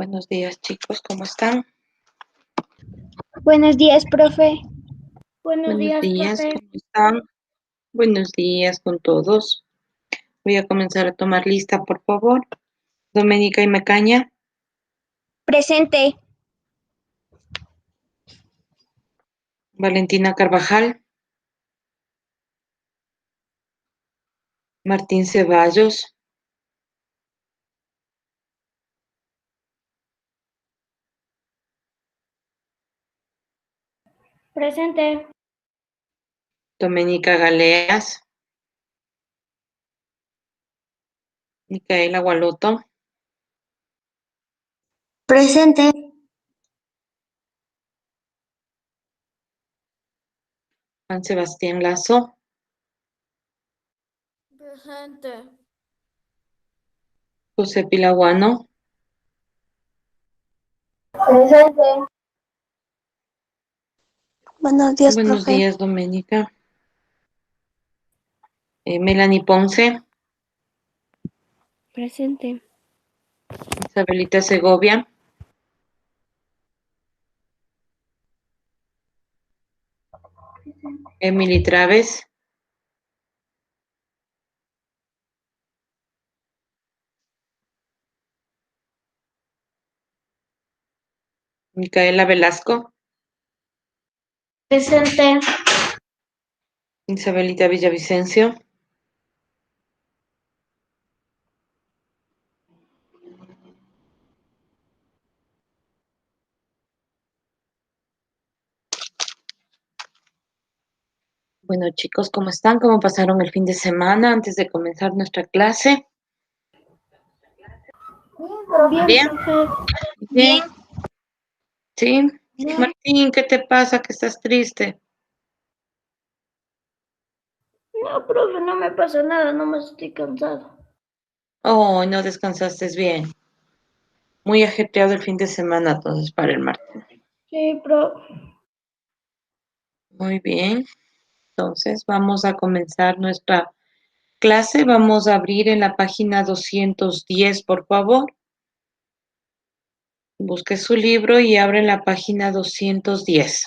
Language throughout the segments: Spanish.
Buenos días, chicos, ¿cómo están? Buenos días, profe. Buenos días, ¿cómo están? Buenos días con todos. Voy a comenzar a tomar lista, por favor. Doménica y Macaña, Presente. Valentina Carvajal, Martín Ceballos, Presente. Doménica Galeas, Micaela Gualoto, Presente. Juan Sebastián Lazo, Presente. José Pilaguano, Presente. Buenos días, buenos profe. días, Doménica. Melanie Ponce, Presente. Isabelita Segovia, Emily Traves, Micaela Velasco, Presente. Isabelita Villavicencio, Bueno, chicos, ¿cómo están? ¿Cómo pasaron el fin de semana antes de comenzar nuestra clase? Bien, Bien, profe. bien. ¿Sí? Bien. Martín, ¿qué te pasa? Que estás triste. No, profe, no me pasa nada, nomás estoy cansado. Oh, no descansaste bien. Muy ajetreado el fin de semana, entonces, para el Martín. Sí, profe. Muy bien. Entonces, vamos a comenzar nuestra clase. Vamos a abrir en la página 210, por favor. Busque su libro y abre en la página 210.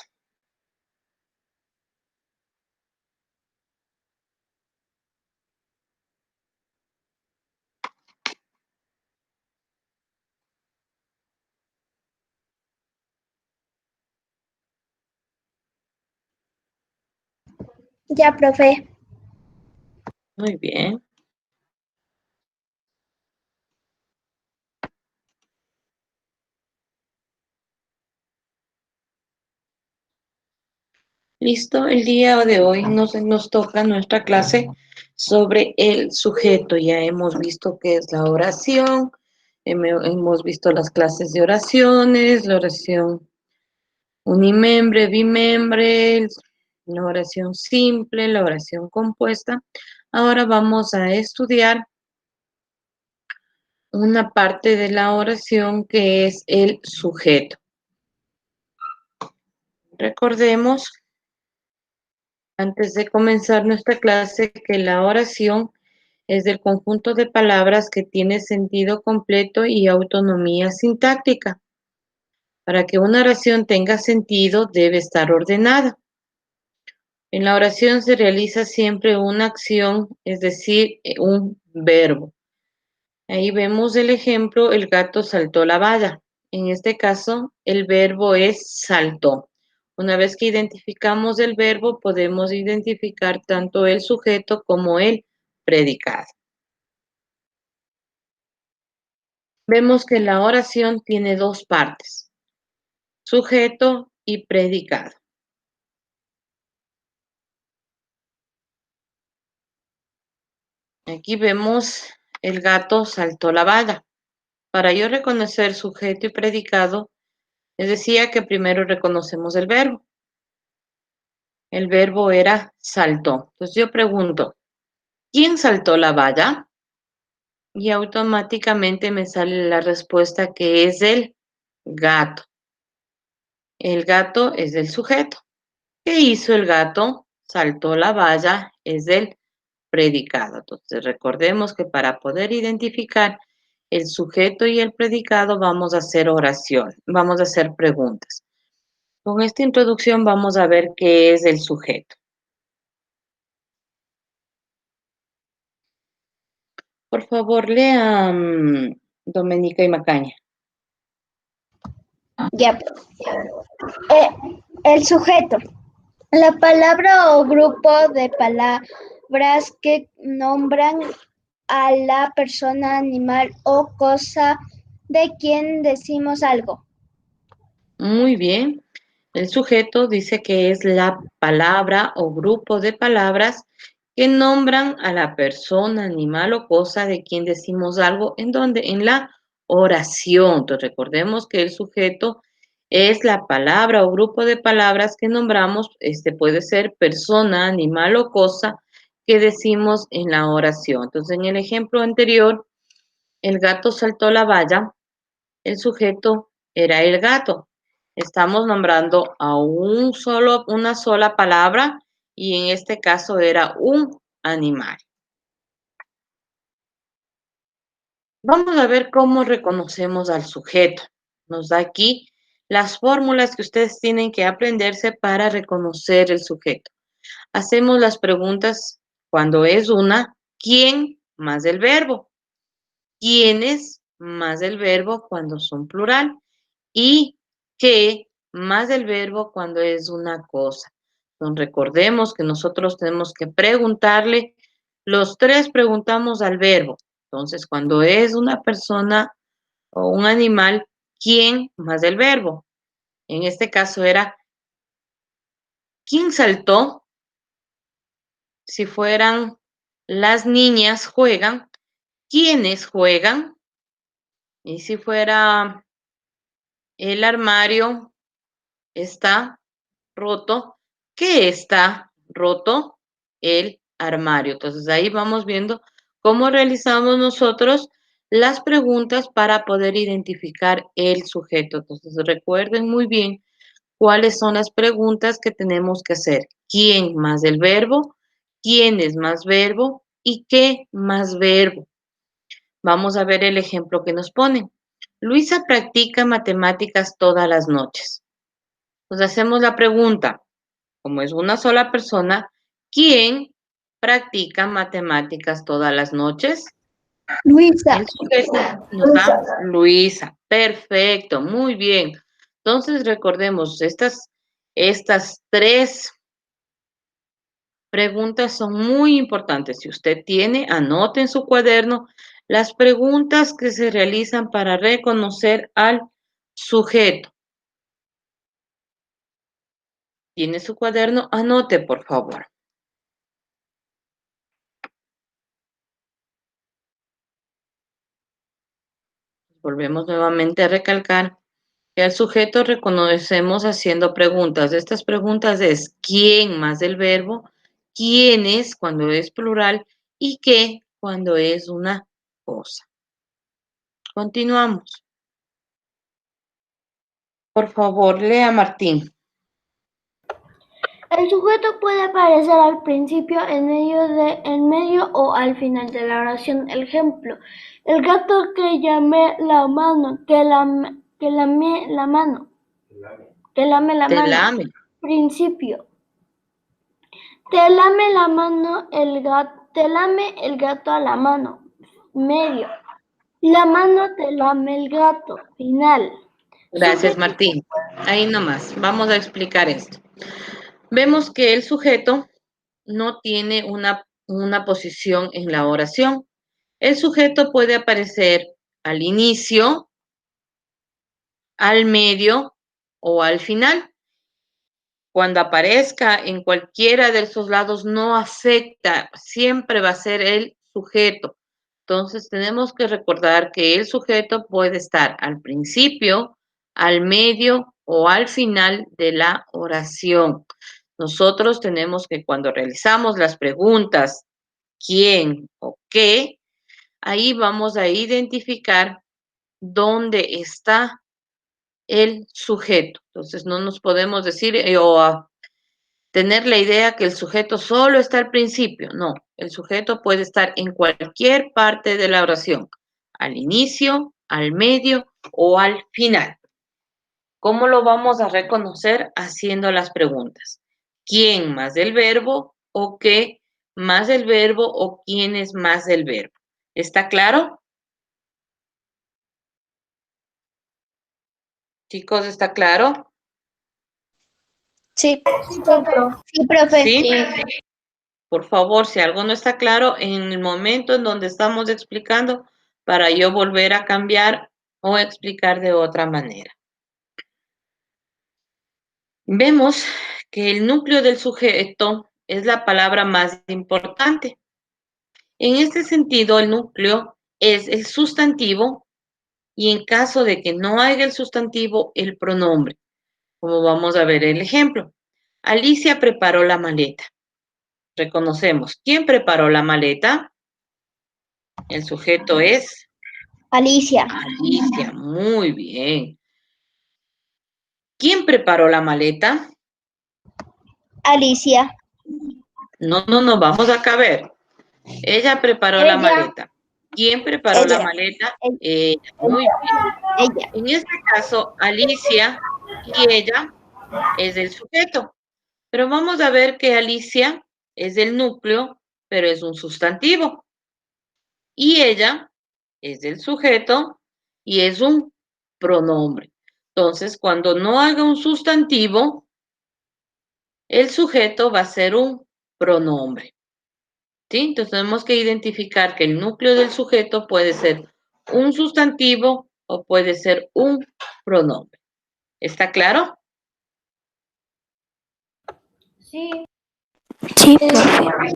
Ya, profe. Muy bien. Listo, el día de hoy nos toca nuestra clase sobre el sujeto. Ya hemos visto qué es la oración, hemos visto las clases de oraciones, la oración unimembre, bimembre, la oración simple, la oración compuesta. Ahora vamos a estudiar una parte de la oración que es el sujeto. Recordemos, antes de comenzar nuestra clase, que la oración es del conjunto de palabras que tiene sentido completo y autonomía sintáctica. Para que una oración tenga sentido, debe estar ordenada. En la oración se realiza siempre una acción, es decir, un verbo. Ahí vemos el ejemplo, el gato saltó la valla. En este caso, el verbo es saltó. Una vez que identificamos el verbo, podemos identificar tanto el sujeto como el predicado. Vemos que la oración tiene dos partes, sujeto y predicado. Aquí vemos el gato saltó la valla. Para yo reconocer sujeto y predicado, les decía que primero reconocemos el verbo. El verbo era saltó. Entonces yo pregunto, ¿quién saltó la valla? Y automáticamente me sale la respuesta que es el gato. El gato es el sujeto. ¿Qué hizo el gato? Saltó la valla, es del predicado. Entonces recordemos que para poder identificar el sujeto y el predicado, vamos a hacer oración, vamos a hacer preguntas. Con esta introducción vamos a ver qué es el sujeto. Por favor, lea Domenica y Macaña. Ya. El sujeto. La palabra o grupo de palabras que nombran a la persona, animal o cosa de quien decimos algo. Muy bien. El sujeto dice que es la palabra o grupo de palabras que nombran a la persona, animal o cosa de quien decimos algo, ¿en donde en la oración. Entonces recordemos que el sujeto es la palabra o grupo de palabras que nombramos, puede ser persona, animal o cosa que decimos en la oración. Entonces en el ejemplo anterior, el gato saltó la valla, el sujeto era el gato. Estamos nombrando a una sola palabra y en este caso era un animal. Vamos a ver cómo reconocemos al sujeto. Nos da aquí las fórmulas que ustedes tienen que aprenderse para reconocer el sujeto. Hacemos las preguntas cuando es una, ¿quién? Más el verbo. ¿Quiénes? Más el verbo cuando son plural. Y qué más el verbo cuando es una cosa. Entonces, recordemos que nosotros tenemos que preguntarle, los tres preguntamos al verbo. Entonces, cuando es una persona o un animal, ¿quién más el verbo? En este caso era, ¿quién saltó? Si fueran las niñas juegan, ¿quiénes juegan? Y si fuera el armario está roto, ¿qué está roto? El armario. Entonces ahí vamos viendo cómo realizamos nosotros las preguntas para poder identificar el sujeto. Entonces recuerden muy bien cuáles son las preguntas que tenemos que hacer. ¿Quién más el verbo? ¿Quién es más verbo? ¿Y qué más verbo? Vamos a ver el ejemplo que nos ponen. Luisa practica matemáticas todas las noches. Nos hacemos la pregunta, como es una sola persona, ¿quién practica matemáticas todas las noches? Luisa. El sujeto nos da Luisa. Perfecto, muy bien. Entonces recordemos, estas tres preguntas son muy importantes. Si usted tiene, anote en su cuaderno las preguntas que se realizan para reconocer al sujeto. ¿Tiene su cuaderno? Anote, por favor. Volvemos nuevamente a recalcar que al sujeto reconocemos haciendo preguntas. Estas preguntas es quién más el verbo, quiénes cuando es plural y qué cuando es una cosa. Continuamos. Por favor, lea Martín. El sujeto puede aparecer al principio, en medio o al final de la oración. Ejemplo: el gato que lame la mano, que lame la mano, que lame la Te mano. lame. Principio: te lame la mano te lame el gato a la mano. Medio: la mano te lame el gato. Final: Gracias, sujeto. Martín. Ahí nomás. Vamos a explicar esto. Vemos que el sujeto no tiene una posición en la oración. El sujeto puede aparecer al inicio, al medio o al final. Cuando aparezca en cualquiera de esos lados no afecta, siempre va a ser el sujeto. Entonces tenemos que recordar que el sujeto puede estar al principio, al medio o al final de la oración. Nosotros tenemos que cuando realizamos las preguntas quién o qué, ahí vamos a identificar dónde está el sujeto. Entonces no nos podemos decir o tener la idea que el sujeto solo está al principio. No, el sujeto puede estar en cualquier parte de la oración, al inicio, al medio o al final. ¿Cómo lo vamos a reconocer? Haciendo las preguntas. ¿Quién más del verbo? ¿O qué más del verbo? ¿O quién es más del verbo? ¿Está claro? Chicos, ¿está claro? Sí, sí, profe. ¿Sí? Sí. Por favor, si algo no está claro, en el momento en donde estamos explicando, para yo volver a cambiar o explicar de otra manera. Vemos que el núcleo del sujeto es la palabra más importante. En este sentido, el núcleo es el sustantivo y en caso de que no haya el sustantivo, el pronombre. Como vamos a ver el ejemplo. Alicia preparó la maleta. Reconocemos. ¿Quién preparó la maleta? El sujeto es Alicia. Alicia. Muy bien. ¿Quién preparó la maleta? Alicia. No, vamos a ver. Ella preparó la Ella. maleta. ¿Quién preparó la Ella. maleta? Ella. Ella. Muy bien. Ella. En este caso, Alicia y ella es el sujeto. Pero vamos a ver que Alicia es el núcleo, pero es un sustantivo. Y ella es el sujeto y es un pronombre. Entonces, cuando no haga un sustantivo, el sujeto va a ser un pronombre. ¿Sí? Entonces tenemos que identificar que el núcleo del sujeto puede ser un sustantivo o puede ser un pronombre. ¿Está claro? Sí. Sí, profe.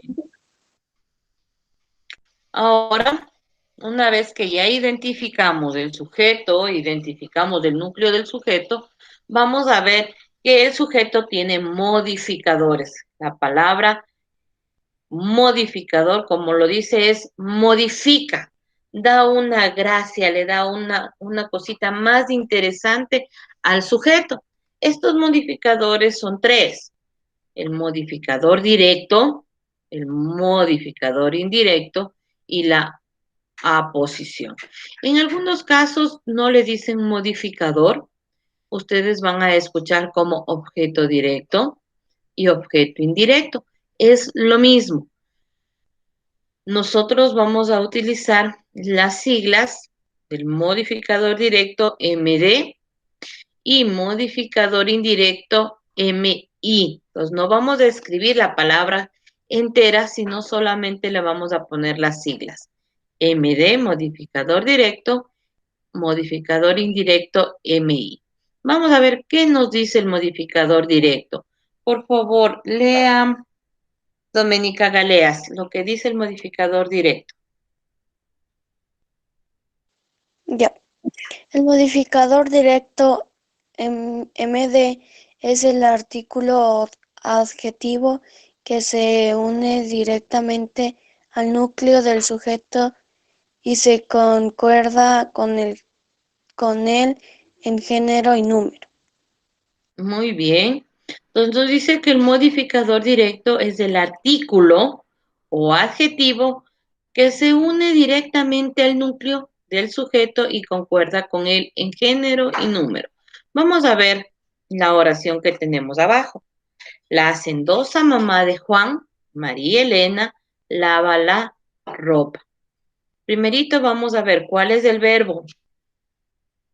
Ahora, una vez que ya identificamos el sujeto, identificamos el núcleo del sujeto, vamos a ver que el sujeto tiene modificadores. La palabra modificador, como lo dice, es modifica, da una gracia, le da una cosita más interesante al sujeto. Estos modificadores son tres: el modificador directo, el modificador indirecto y la aposición. En algunos casos no le dicen modificador, ustedes van a escuchar como objeto directo y objeto indirecto. Es lo mismo. Nosotros vamos a utilizar las siglas del modificador directo MD y modificador indirecto MI. Entonces no vamos a escribir la palabra entera, sino solamente le vamos a poner las siglas. MD, modificador directo, modificador indirecto MI. Vamos a ver qué nos dice el modificador directo. Por favor, lea, Doménica Galeas, lo que dice el modificador directo. Ya. El modificador directo MD es el artículo adjetivo que se une directamente al núcleo del sujeto y se concuerda con él en género y número. Muy bien. Entonces dice que el modificador directo es el artículo o adjetivo que se une directamente al núcleo del sujeto y concuerda con él en género y número. Vamos a ver la oración que tenemos abajo. La hacendosa mamá de Juan, María Elena, lava la ropa. Primerito vamos a ver cuál es el verbo.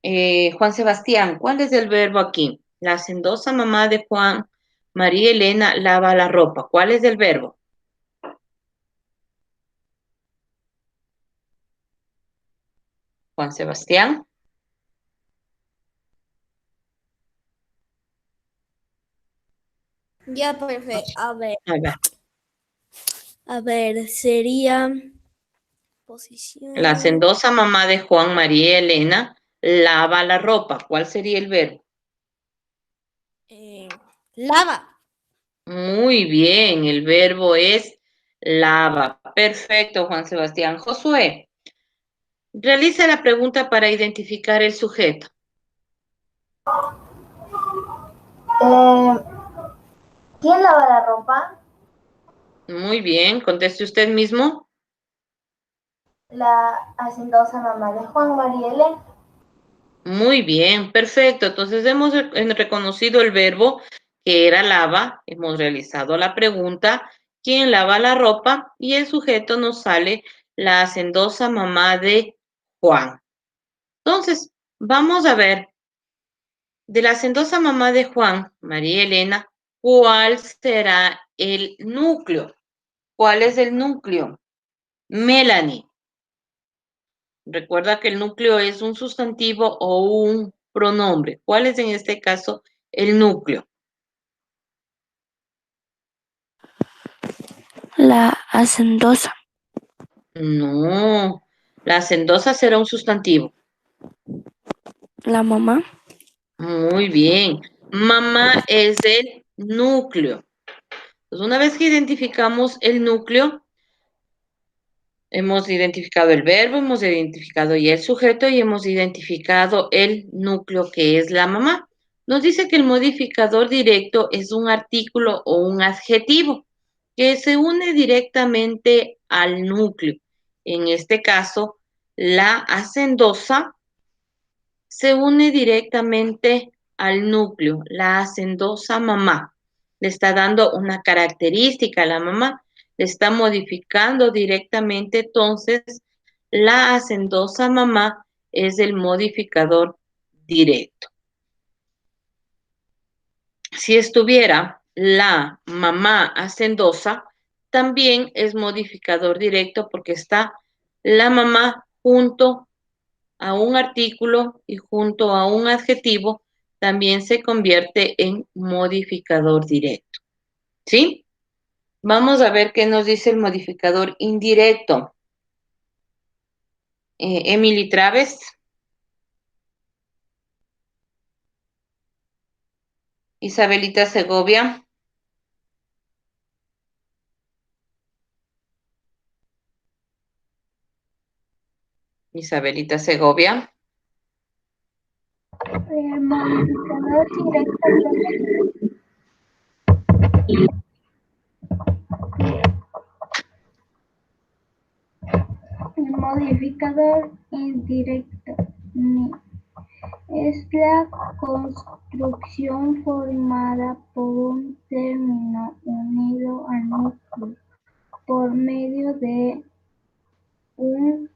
Juan Sebastián, ¿cuál es el verbo aquí? La hacendosa mamá de Juan, María Elena, lava la ropa. ¿Cuál es el verbo? Juan Sebastián. Ya, profe, A ver, sería la posición. hacendosa mamá de Juan, María Elena, lava la ropa. ¿Cuál sería el verbo? Lava. Muy bien, el verbo es lava. Perfecto, Juan Sebastián. Josué, realiza la pregunta para identificar el sujeto. ¿Quién lava la ropa? Muy bien, conteste usted mismo. la hacendosa mamá de Juan, María Elena. Muy bien, perfecto. Entonces hemos reconocido el verbo que era lava, hemos realizado la pregunta, ¿quién lava la ropa? Y el sujeto nos sale la hacendosa mamá de Juan. Entonces, vamos a ver, de la hacendosa mamá de Juan, María Elena, ¿cuál será el núcleo? ¿Cuál es el núcleo? Melanie. Recuerda que el núcleo es un sustantivo o un pronombre. ¿Cuál es en este caso el núcleo? La hacendosa. No, la hacendosa será un sustantivo. La mamá. Muy bien. Mamá es el núcleo. Entonces, una vez que identificamos el núcleo, hemos identificado el verbo, hemos identificado ya el sujeto y hemos identificado el núcleo que es la mamá. Nos dice que el modificador directo es un artículo o un adjetivo que se une directamente al núcleo. En este caso, la hacendosa se une directamente al núcleo, la hacendosa mamá. Le está dando una característica a la mamá, le está modificando directamente, entonces la hacendosa mamá es el modificador directo. Si estuviera la mamá hacendosa, también es modificador directo porque está la mamá junto a un artículo y junto a un adjetivo también se convierte en modificador directo. ¿Sí? Vamos a ver qué nos dice el modificador indirecto. Emily Traves. Isabelita Segovia. Isabelita Segovia. El modificador directo. El modificador indirecto es la construcción formada por un término unido al núcleo por medio de un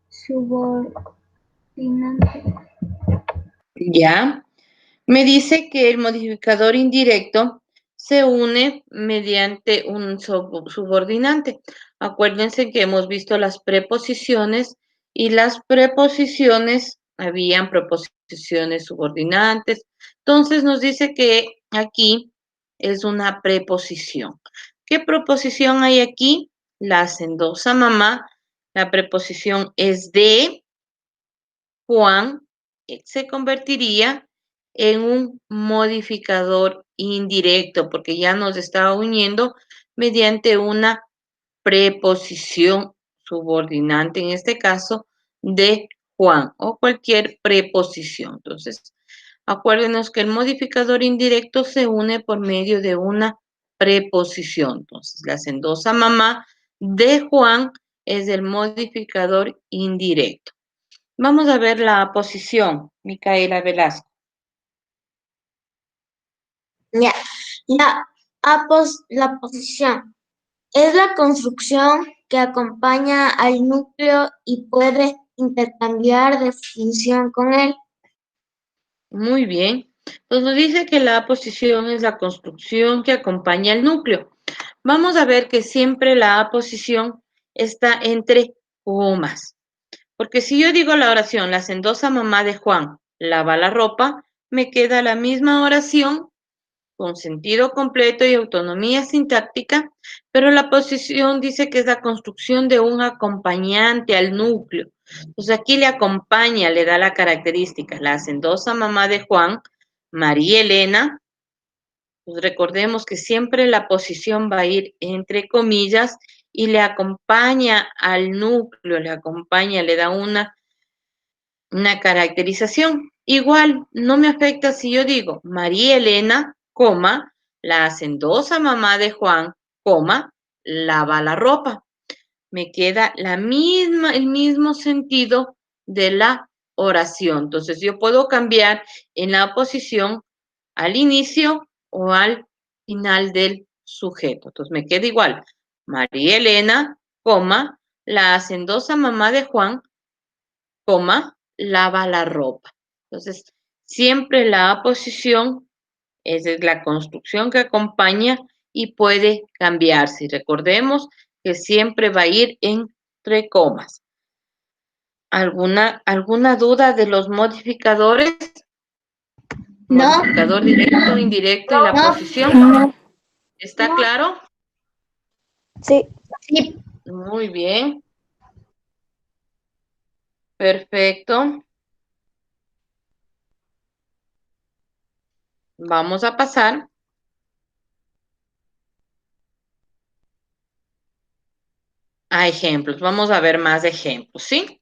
subordinante. Ya. Me dice que el modificador indirecto se une mediante un subordinante. Acuérdense que hemos visto las preposiciones y las preposiciones, habían preposiciones subordinantes. Entonces nos dice que aquí es una preposición. ¿Qué preposición hay aquí? La hacendosa mamá. La preposición es de Juan, se convertiría en un modificador indirecto porque ya nos está uniendo mediante una preposición subordinante, en este caso de Juan o cualquier preposición. Entonces, acuérdenos que el modificador indirecto se une por medio de una preposición. Entonces, la hacendosa mamá de Juan es el modificador indirecto. Vamos a ver la posición, Micaela Velasco. Ya. La posición es la construcción que acompaña al núcleo y puede intercambiar de función con él. Muy bien. Entonces nos dice que la posición es la construcción que acompaña al núcleo. Vamos a ver que siempre la posición está entre comas. Porque si yo digo la oración, la hacendosa mamá de Juan lava la ropa, me queda la misma oración con sentido completo y autonomía sintáctica, pero la posición dice que es la construcción de un acompañante al núcleo. Entonces aquí le acompaña, le da la característica, la hacendosa mamá de Juan, María Elena. Pues recordemos que siempre la posición va a ir entre comillas y le acompaña al núcleo, le acompaña, le da una caracterización. Igual, no me afecta si yo digo María Elena, la hacendosa mamá de Juan, lava la ropa. me queda el mismo sentido de la oración. Entonces, yo puedo cambiar en la posición al inicio o al final del sujeto. Entonces, me queda igual. María Elena, coma, la hacendosa mamá de Juan, coma, lava la ropa. Entonces, siempre la aposición es la construcción que acompaña y puede cambiarse. Recordemos que siempre va a ir entre comas. ¿Alguna duda de los modificadores? No. Modificador directo, indirecto y la No. posición. No. ¿Está claro? Sí. Sí. Muy bien. Perfecto. Vamos a pasar a ejemplos. Vamos a ver más ejemplos, ¿sí?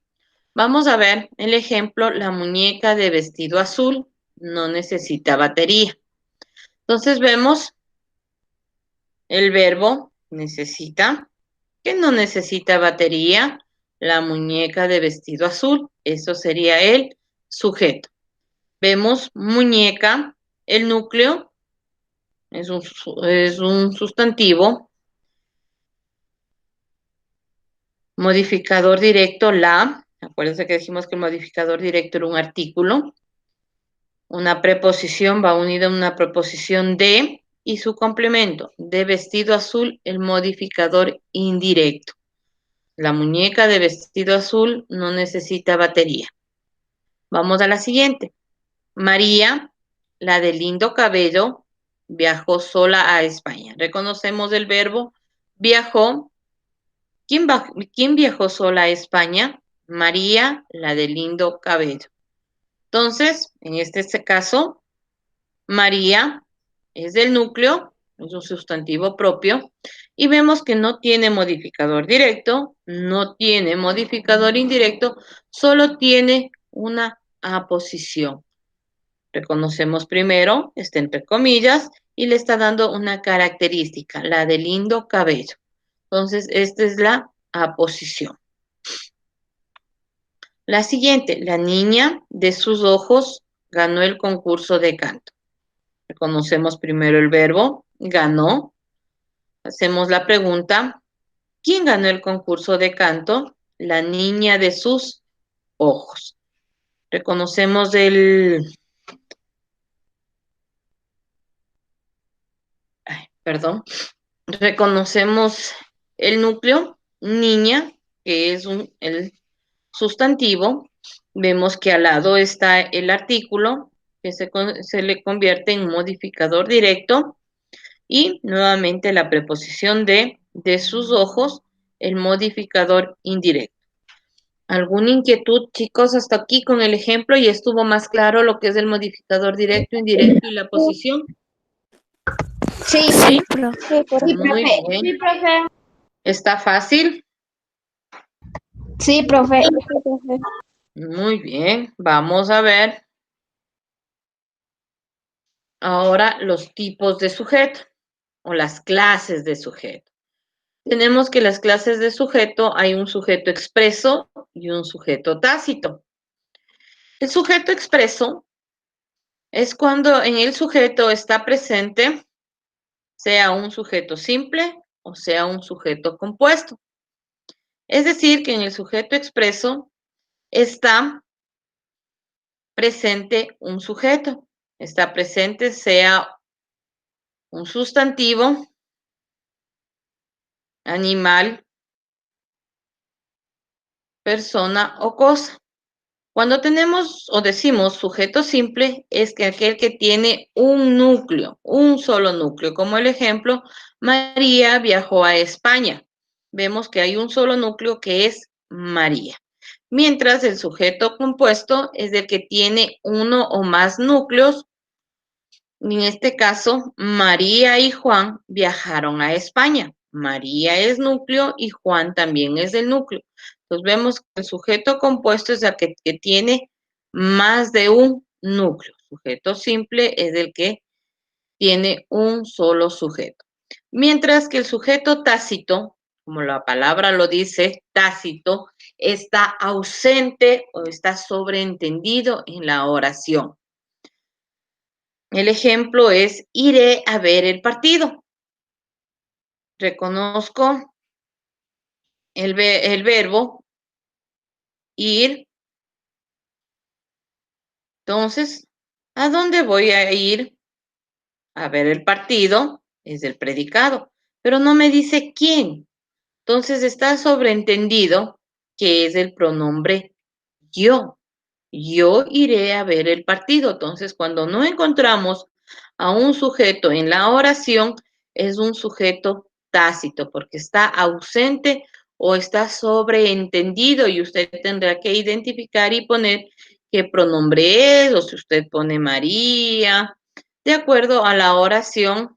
Vamos a ver el ejemplo, la muñeca de vestido azul no necesita batería. Entonces vemos el verbo necesita, que no necesita batería, la muñeca de vestido azul. Eso sería el sujeto. Vemos muñeca, el núcleo es un sustantivo. Modificador directo, la. Acuérdense que dijimos que el modificador directo era un artículo. Una preposición va unida a una preposición de y su complemento. De vestido azul, el modificador indirecto. La muñeca de vestido azul no necesita batería. Vamos a la siguiente. María, la de lindo cabello, viajó sola a España. Reconocemos el verbo viajó. ¿Quién viajó sola a España? María, la de lindo cabello. Entonces, en este caso, María es del núcleo, es un sustantivo propio, y vemos que no tiene modificador directo, no tiene modificador indirecto, solo tiene una aposición. Reconocemos primero, está entre comillas, y le está dando una característica, la de lindo cabello. Entonces, esta es la aposición. La siguiente, la niña de sus ojos ganó el concurso de canto. Reconocemos primero el verbo, ganó. Hacemos la pregunta, ¿quién ganó el concurso de canto? La niña de sus ojos. Reconocemos reconocemos el núcleo, niña, que es el sustantivo. Vemos que al lado está el artículo, que se le convierte en modificador directo. Y nuevamente la preposición de sus ojos, el modificador indirecto. ¿Alguna inquietud, chicos, hasta aquí con el ejemplo? ¿Y estuvo más claro lo que es el modificador directo, indirecto y la posición? Sí. ¿Sí? profe. Muy bien. Sí, profe. ¿Está fácil? Sí, profe. Muy bien. Vamos a ver ahora los tipos de sujeto o las clases de sujeto. Tenemos que las clases de sujeto hay un sujeto expreso y un sujeto tácito. El sujeto expreso es cuando en el sujeto está presente, sea un sujeto simple o sea un sujeto compuesto. Es decir, que en el sujeto expreso está presente un sujeto. Está presente sea un sustantivo, animal, persona o cosa. Cuando tenemos o decimos sujeto simple, es que aquel que tiene un núcleo, un solo núcleo. Como el ejemplo, María viajó a España. Vemos que hay un solo núcleo que es María. Mientras el sujeto compuesto es el que tiene uno o más núcleos. En este caso, María y Juan viajaron a España. María es núcleo y Juan también es del núcleo. Entonces vemos que el sujeto compuesto es el que tiene más de un núcleo. Sujeto simple es el que tiene un solo sujeto. Mientras que el sujeto tácito como la palabra lo dice, tácito, está ausente o está sobreentendido en la oración. El ejemplo es, iré a ver el partido. Reconozco el verbo ir. Entonces, ¿a dónde voy a ir a ver el partido? Es el predicado, pero no me dice quién. Entonces está sobreentendido que es el pronombre yo. Yo iré a ver el partido. Entonces, cuando no encontramos a un sujeto en la oración, es un sujeto tácito porque está ausente o está sobreentendido y usted tendrá que identificar y poner qué pronombre es o si usted pone María, de acuerdo a la oración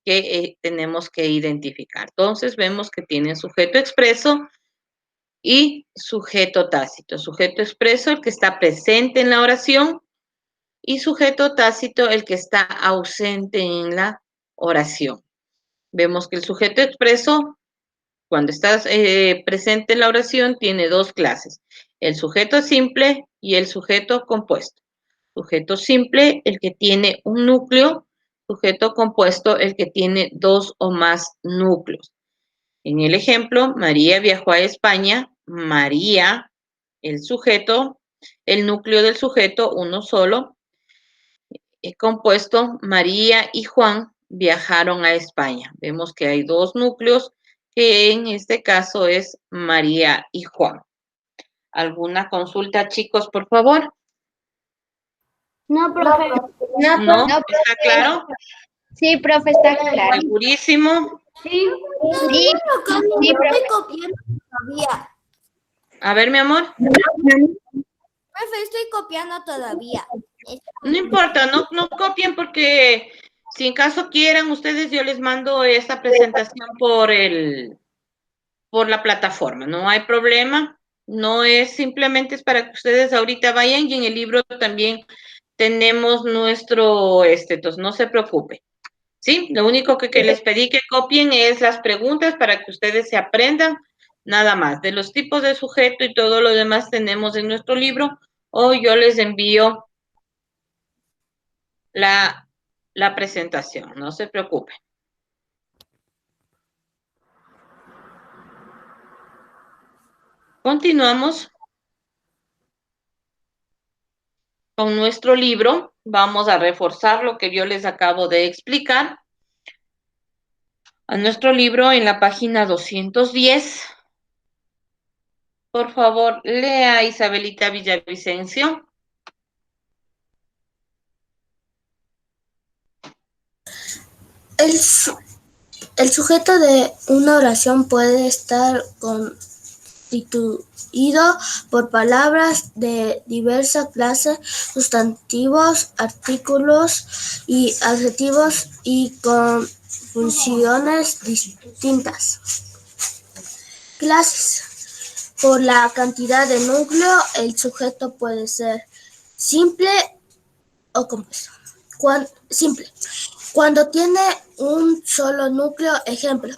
que tenemos que identificar. Entonces, vemos que tiene sujeto expreso y sujeto tácito. Sujeto expreso, el que está presente en la oración, y sujeto tácito, el que está ausente en la oración. Vemos que el sujeto expreso, cuando está presente en la oración, tiene dos clases, el sujeto simple y el sujeto compuesto. Sujeto simple, el que tiene un núcleo, sujeto compuesto, el que tiene dos o más núcleos. En el ejemplo, María viajó a España. María, el sujeto, el núcleo del sujeto, uno solo, compuesto, María y Juan viajaron a España. Vemos que hay dos núcleos, que en este caso es María y Juan. ¿Alguna consulta, chicos, por favor? No, profe. ¿No? ¿Está claro? Sí, profe, está claro. ¿Segurísimo? Sí. Sí, sí, profe. Copiando todavía. A ver, mi amor. Profe, estoy copiando todavía. No importa, no copien porque si en caso quieran ustedes, yo les mando esta presentación por la plataforma, no hay problema. No es simplemente es para que ustedes ahorita vayan y en el libro también tenemos nuestro, entonces no se preocupe. Sí, lo único que les pedí que copien es las preguntas para que ustedes se aprendan nada más. De los tipos de sujeto y todo lo demás tenemos en nuestro libro o yo les envío la presentación, no se preocupen. Continuamos con nuestro libro. Vamos a reforzar lo que yo les acabo de explicar. A nuestro libro en la página 210. Por favor, lea Isabelita Villavicencio. El sujeto de una oración puede estar constituido por palabras de diversa clase, sustantivos, artículos y adjetivos y con funciones distintas. Clases. Por la cantidad de núcleo, el sujeto puede ser simple o compuesto. Simple. Cuando tiene un solo núcleo, ejemplo,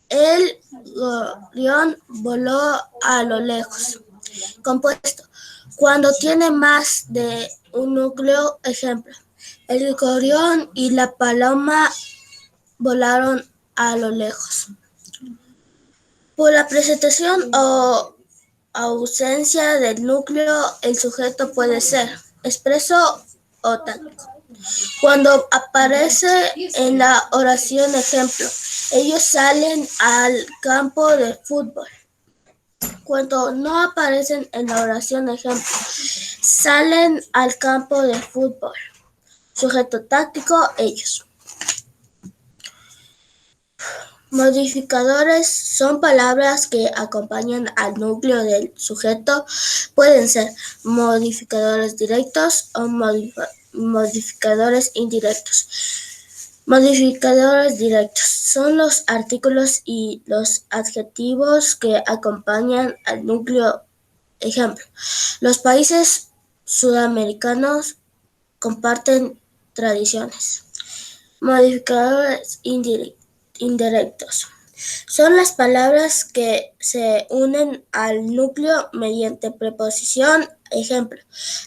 el gorrión voló a lo lejos. Compuesto. Cuando tiene más de un núcleo, ejemplo, el gorrión y la paloma volaron a lo lejos. Por la presentación o ausencia del núcleo, el sujeto puede ser expreso o táctico. Cuando aparece en la oración, ejemplo, ellos salen al campo de fútbol. Cuando no aparecen en la oración, ejemplo, salen al campo de fútbol. Sujeto táctico, ellos. Modificadores son palabras que acompañan al núcleo del sujeto. Pueden ser modificadores directos o modificadores indirectos. Modificadores directos son los artículos y los adjetivos que acompañan al núcleo. Ejemplo, los países sudamericanos comparten tradiciones. Modificadores indirectos Son las palabras que se unen al núcleo mediante preposición. Ejemplo,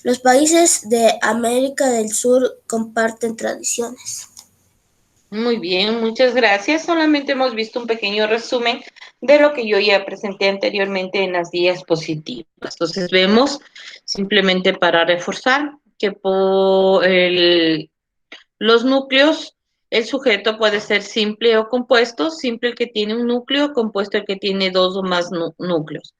los países de América del Sur comparten tradiciones. Muy bien, muchas gracias. Solamente hemos visto un pequeño resumen de lo que yo ya presenté anteriormente en las diapositivas. Entonces vemos, simplemente para reforzar, que los núcleos, el sujeto puede ser simple o compuesto, simple el que tiene un núcleo, compuesto el que tiene dos o más núcleos.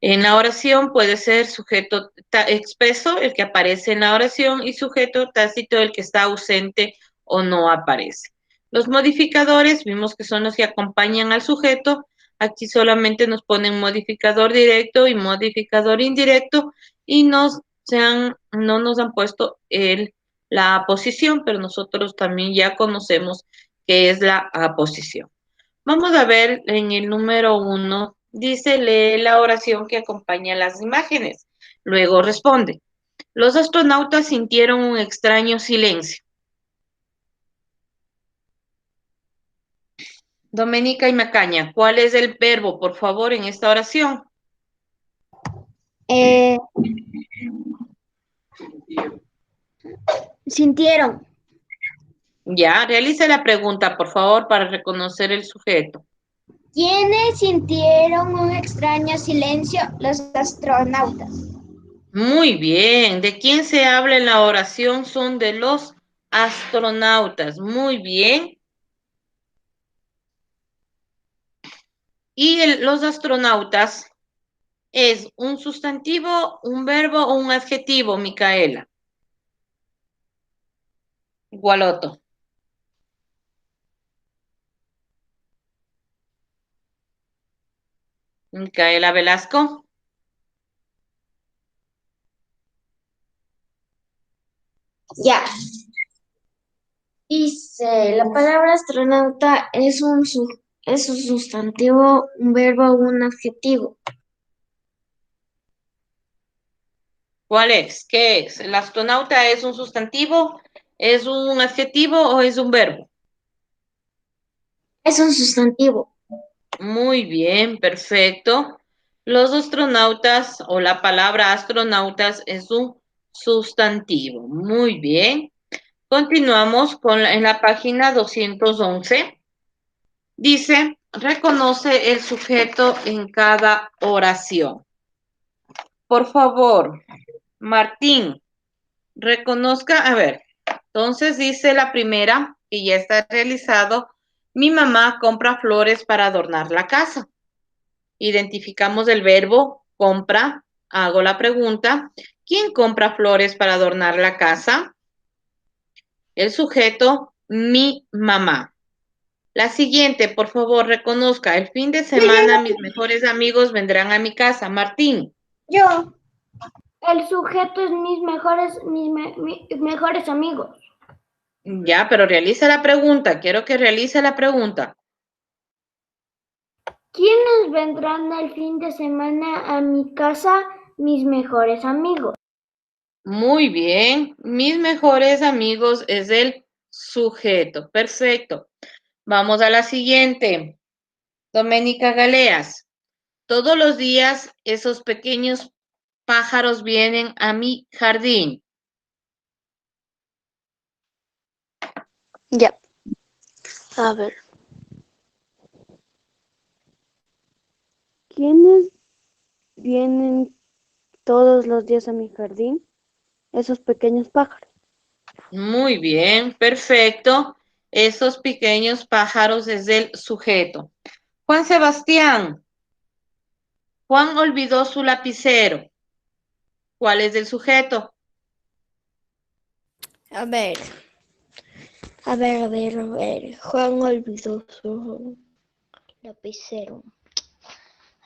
En la oración puede ser sujeto expreso, el que aparece en la oración, y sujeto tácito, el que está ausente o no aparece. Los modificadores, vimos que son los que acompañan al sujeto. Aquí solamente nos ponen modificador directo y modificador indirecto, y no nos han puesto la aposición, pero nosotros también ya conocemos qué es la aposición. Vamos a ver en el número 1, dice, lee la oración que acompaña las imágenes. Luego responde. Los astronautas sintieron un extraño silencio. Doménica y Macaña, ¿cuál es el verbo, por favor, en esta oración? Sintieron. Ya, realice la pregunta, por favor, para reconocer el sujeto. ¿Quiénes sintieron un extraño silencio? Los astronautas. Muy bien. ¿De quién se habla en la oración? Son de los astronautas. Muy bien. Y los astronautas, ¿es un sustantivo, un verbo o un adjetivo, Micaela? Gualoto. Micaela Velasco. Ya. Dice, la palabra astronauta es un sustantivo, un verbo o un adjetivo. ¿Cuál es? ¿Qué es? ¿El astronauta es un sustantivo, es un adjetivo o es un verbo? Es un sustantivo. Muy bien, perfecto. Los astronautas o la palabra astronautas es un sustantivo. Muy bien. Continuamos en la página 211. Dice, reconoce el sujeto en cada oración. Por favor, Martín, reconozca, a ver, entonces dice la primera, que ya está realizado, mi mamá compra flores para adornar la casa. Identificamos el verbo compra, hago la pregunta, ¿quién compra flores para adornar la casa? El sujeto, mi mamá. La siguiente, por favor, reconozca, el fin de semana mis mejores amigos vendrán a mi casa. Martín. Yo. El sujeto es mis mejores amigos. Ya, pero realiza la pregunta. Quiero que realice la pregunta. ¿Quiénes vendrán el fin de semana a mi casa? Mis mejores amigos. Muy bien. Mis mejores amigos es el sujeto. Perfecto. Vamos a la siguiente. Doménica Galeas. Todos los días esos pequeños pájaros vienen a mi jardín. Ya. A ver. ¿Quiénes vienen todos los días a mi jardín? Esos pequeños pájaros. Muy bien, perfecto. Esos pequeños pájaros es el sujeto. Juan Sebastián. Juan olvidó su lapicero. ¿Cuál es el sujeto? A ver. Juan olvidó su lapicero.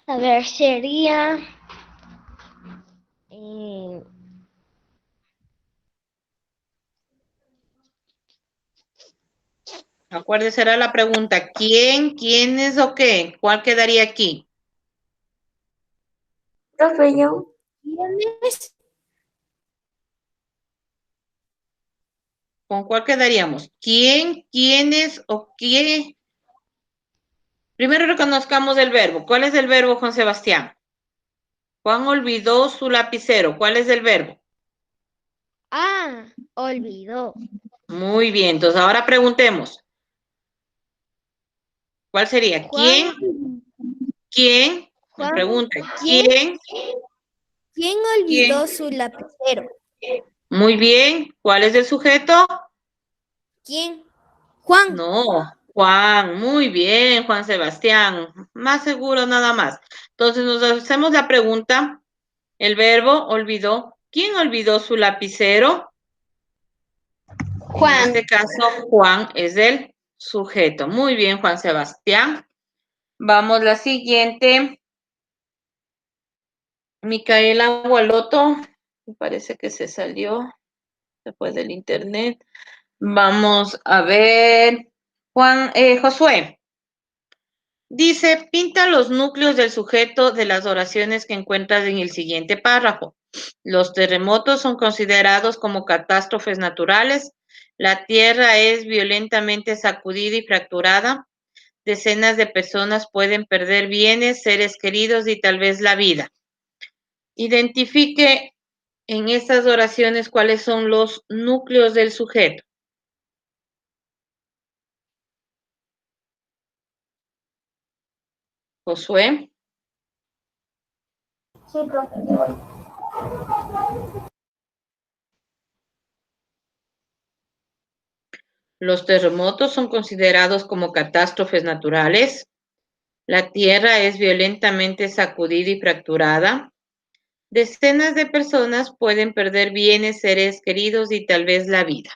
A ver, sería. Acuérdese, era la pregunta. ¿Quién, quiénes o qué? ¿Cuál quedaría aquí? Profe, yo. ¿Quiénes? ¿Con cuál quedaríamos? ¿Quién, quiénes o qué? Primero reconozcamos el verbo. ¿Cuál es el verbo, Juan Sebastián? Juan olvidó su lapicero. ¿Cuál es el verbo? Ah, olvidó. Muy bien, entonces ahora preguntemos. ¿Cuál sería? Juan, ¿Quién? Me Juan, pregunta, ¿quién, ¿quién? ¿Quién ¿Quién? olvidó su lapicero? Muy bien, ¿cuál es el sujeto? ¿Quién? Juan. No, Juan, muy bien, Juan Sebastián, más seguro nada más. Entonces nos hacemos la pregunta, el verbo olvidó, ¿quién olvidó su lapicero? Juan. En este caso, Juan es el sujeto. Muy bien, Juan Sebastián. Vamos la siguiente. Micaela Gualoto, me parece que se salió después del internet. Vamos a ver. Josué. Dice, pinta los núcleos del sujeto de las oraciones que encuentras en el siguiente párrafo. Los terremotos son considerados como catástrofes naturales. La tierra es violentamente sacudida y fracturada. Decenas de personas pueden perder bienes, seres queridos y tal vez la vida. Identifique en estas oraciones cuáles son los núcleos del sujeto. Josué. Sí, profe. Los terremotos son considerados como catástrofes naturales. La tierra es violentamente sacudida y fracturada. Decenas de personas pueden perder bienes, seres queridos y tal vez la vida.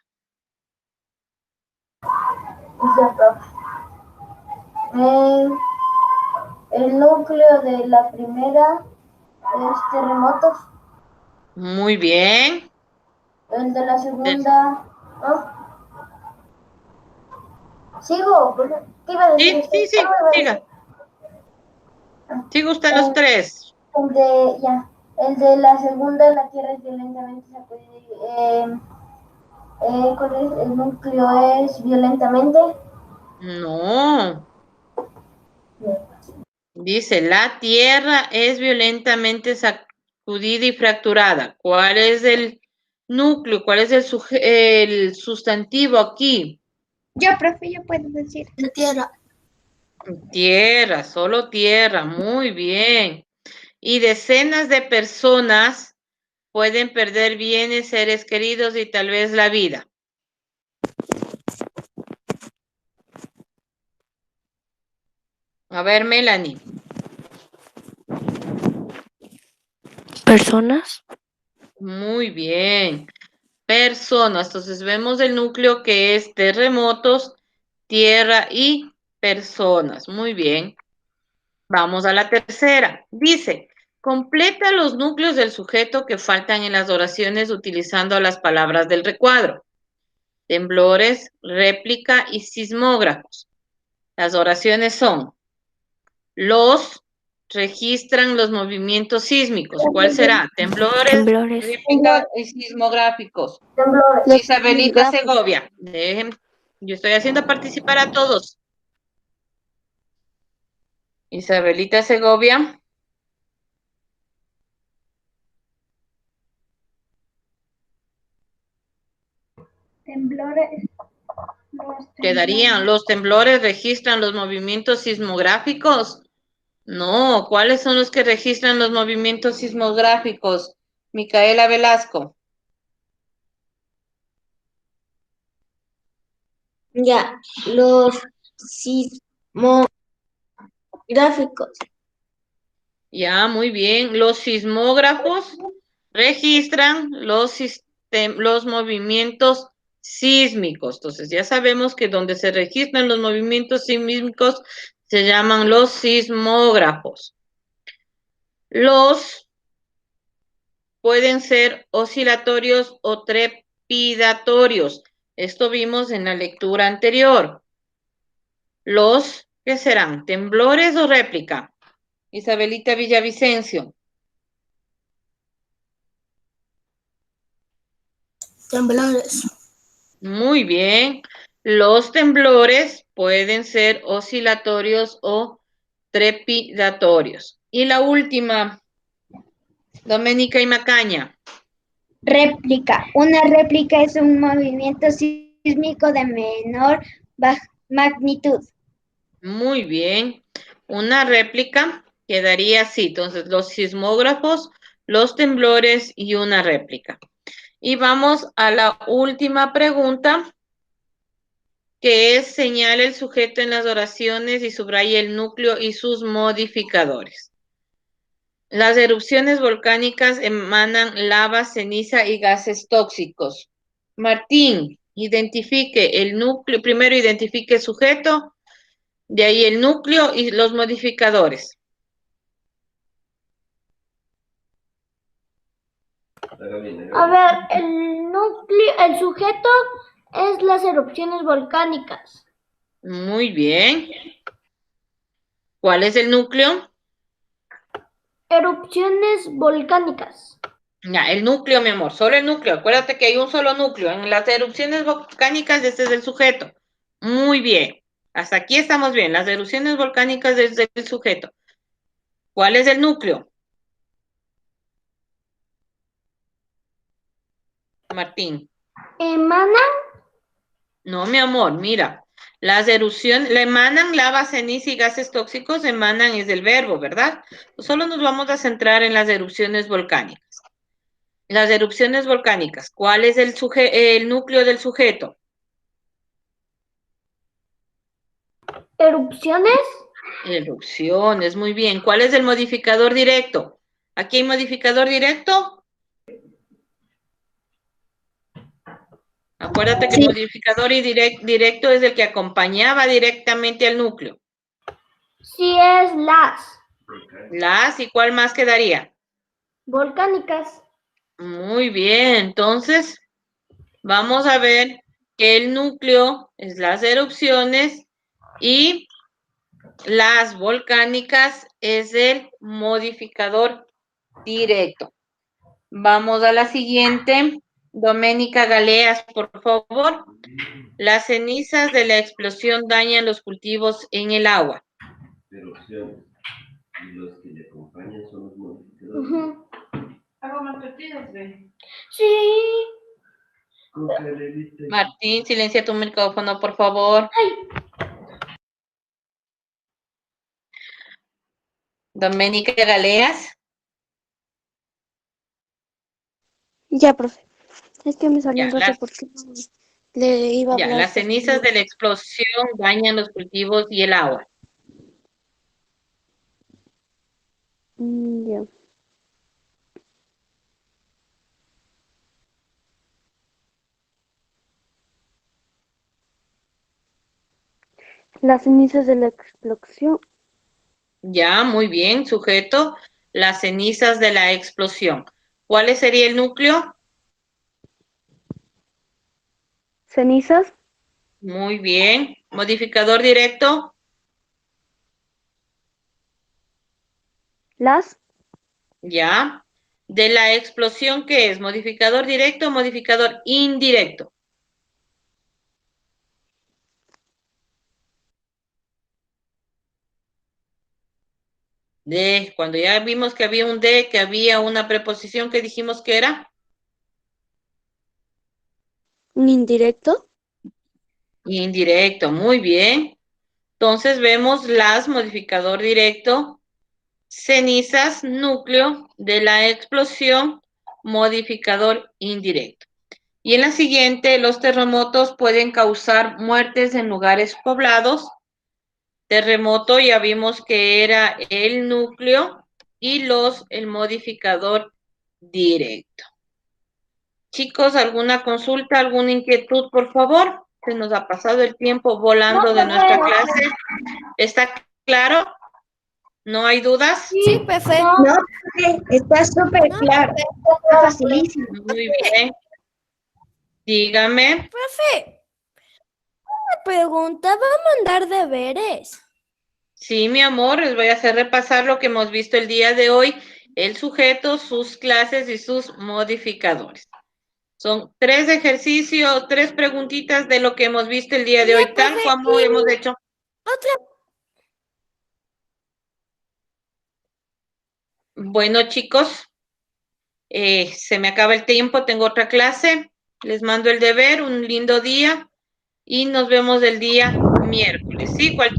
Sí, profe. El núcleo de la primera es terremotos. Muy bien. El de la segunda, ¿no? ¿Sigo? ¿Qué iba a decir usted? Sí, siga. Siga usted los tres. El de la segunda, la tierra es violentamente sacudida. ¿Cuál es? El núcleo es violentamente. No. Dice, la tierra es violentamente sacudida y fracturada. ¿Cuál es el núcleo? ¿Cuál es el sustantivo aquí? Yo, profe, yo puedo decir. La tierra. Tierra, solo tierra. Muy bien. Y decenas de personas pueden perder bienes, seres queridos y tal vez la vida. A ver, Melanie. Personas. Muy bien. Personas. Entonces vemos el núcleo que es terremotos, tierra y personas. Muy bien. Vamos a la tercera. Dice, completa los núcleos del sujeto que faltan en las oraciones utilizando las palabras del recuadro. Temblores, réplica y sismógrafos. Las oraciones son, los registran los movimientos sísmicos. ¿Cuál será? Temblores, Temblores. réplica y sismográficos. Temblores. Isabelita Segovia. Yo estoy haciendo participar a todos. Isabelita Segovia. Temblores. Quedarían, los temblores registran los movimientos sismográficos. No, ¿cuáles son los que registran los movimientos sismográficos? Micaela Velasco. Ya, los sismográficos. Ya, muy bien. Los sismógrafos registran los movimientos sísmicos. Entonces, ya sabemos que donde se registran los movimientos sísmicos se llaman los sismógrafos. Los pueden ser oscilatorios o trepidatorios. Esto vimos en la lectura anterior. Los, ¿qué serán? ¿Temblores o réplica? Isabelita Villavicencio. Temblores. Muy bien. Los temblores pueden ser oscilatorios o trepidatorios. Y la última, Doménica y Macaña. Réplica. Una réplica es un movimiento sísmico de menor magnitud. Muy bien. Una réplica quedaría así. Entonces, los sismógrafos, los temblores y una réplica. Y vamos a la última pregunta, que es señala el sujeto en las oraciones y subraya el núcleo y sus modificadores. Las erupciones volcánicas emanan lava, ceniza y gases tóxicos. Martín, identifique el núcleo, primero identifique el sujeto, de ahí el núcleo y los modificadores. A ver, el núcleo, el sujeto es las erupciones volcánicas. Muy bien. ¿Cuál es el núcleo? Erupciones volcánicas. Ya, el núcleo, mi amor, solo el núcleo. Acuérdate que hay un solo núcleo. En las erupciones volcánicas, este es el sujeto. Muy bien. Hasta aquí estamos bien. Las erupciones volcánicas desde el sujeto. ¿Cuál es el núcleo? Martín. Emanan. No, mi amor, mira. Las erupciones, le emanan lava, ceniza y gases tóxicos, emanan es el verbo, ¿verdad? Solo nos vamos a centrar en las erupciones volcánicas. Las erupciones volcánicas, ¿cuál es el núcleo del sujeto? Erupciones. Erupciones, muy bien. ¿Cuál es el modificador directo? ¿Aquí hay modificador directo? Acuérdate que el modificador directo es el que acompañaba directamente al núcleo. Sí, es las Las, ¿y cuál más quedaría? volcánicas. Muy bien, entonces vamos a ver que el núcleo es las erupciones y las volcánicas es el modificador directo. Vamos a la siguiente. Doménica Galeas, por favor. Las cenizas de la explosión dañan los cultivos en el agua. Erupciones. Y los que le acompañan son los modificadores. Hago más partidos, ve. Sí. Martín, silencia tu micrófono, por favor. Ay. Doménica Galeas. Ya, profe. Es que me salió Ya, un rato porque le iba a ya, hablar. las cenizas de la explosión dañan los cultivos y el agua. Ya. Las cenizas de la explosión. Ya, muy bien, sujeto. Las cenizas de la explosión. ¿Cuál sería el núcleo? Cenizas. Muy bien. Modificador directo. Las. Ya. De la explosión, ¿qué es? ¿Modificador directo o modificador indirecto? De, cuando ya vimos que había un de, que había una preposición que dijimos que era. Un indirecto. Indirecto, muy bien. Entonces vemos las modificador directo, cenizas, núcleo de la explosión, modificador indirecto. Y en la siguiente, los terremotos pueden causar muertes en lugares poblados. Terremoto ya vimos que era el núcleo y el modificador directo. Chicos, ¿alguna consulta, alguna inquietud, por favor? Se nos ha pasado el tiempo volando de nuestra clase. ¿Está claro? ¿No hay dudas? Sí, profe. No, está súper claro. Está facilísimo. Muy bien. Dígame. Profe, una pregunta, ¿va a mandar deberes? Sí, mi amor, les voy a hacer repasar lo que hemos visto el día de hoy, el sujeto, sus clases y sus modificadores. Son 3 ejercicios, 3 preguntitas de lo que hemos visto el día de hoy, tal como hemos hecho. Otra. Bueno, chicos, se me acaba el tiempo, tengo otra clase. Les mando el deber, un lindo día y nos vemos el día miércoles. Sí, cualquier